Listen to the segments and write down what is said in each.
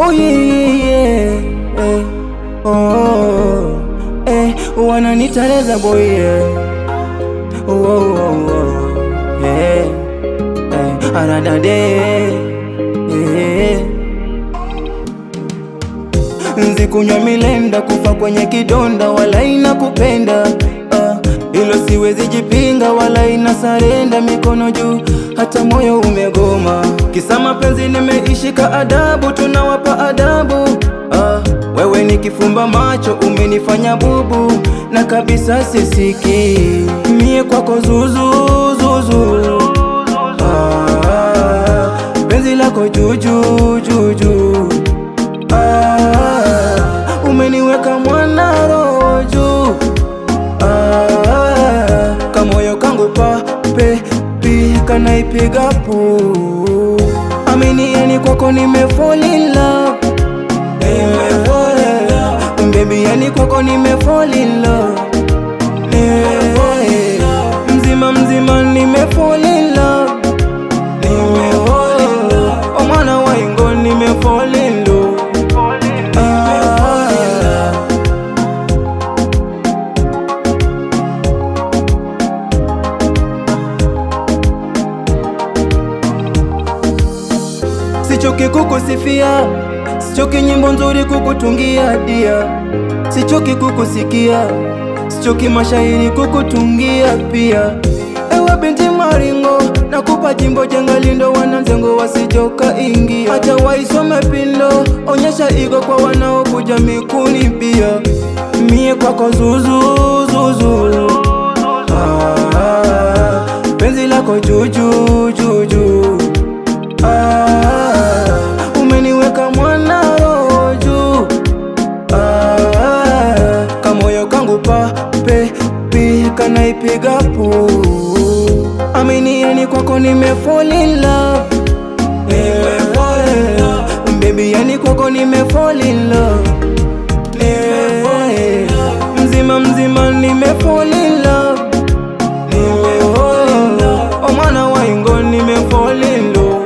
Oh yeah, oh, wananitareza boy, yeah, another day, nzikunywa milenda, kufa kwenye kidonda, wala inakupenda, ilo siwezi jipinga, wala inasarenda, mikono juu hata moyo umegoma. Kisa mapenzi nimeishika adabu, tunawapa adabu, wewe nikifumba macho umenifanya bubu, na kabisa sisiki mie kwako zuzu, zuzu, penzi lako juju, juju, umeniweka mwana roju, kamoyo kangu pape pika naipiga pu, amini yani kwako nimefall in love, baby yani kwako nimefall in love, mzima mzima nimefall in love, o mwana wa ingo nimefall in love. Sichoki kukusifia, sichoki nyimbo nzuri kukutungia dia, sichoki kukusikia, sichoki mashairi kukutungia pia. Ewe binti maringo, nakupa jimbo jenga lindo, wananzengo wasijoka ingia. Acha waisome pindo, onyesha igo kwa wanao kuja mikuni pia. Mie kwako zuzu, zuzu, penzi lako juju, juju, umeniweka mwana roju, kamoyo kangu pape pika naipiga pu, amini yani kwako nimefall in love, baby yani kwako nimefall in love, mzima mzima nimefall in love, o mwana wa ingo nimefall in love.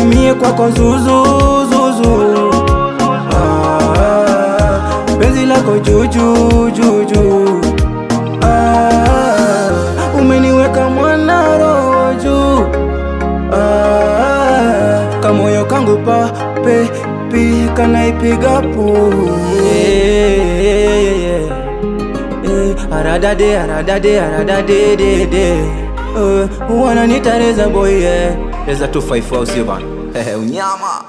Mie kwako zuzu, zuzu, penzi lako juju, juju, umeniweka mwana roju, kamoyo kangu pape pika naipiga pu, aradade, aradade, aradade, de, wananitareza boy, Reza 254 usio bana, unyama.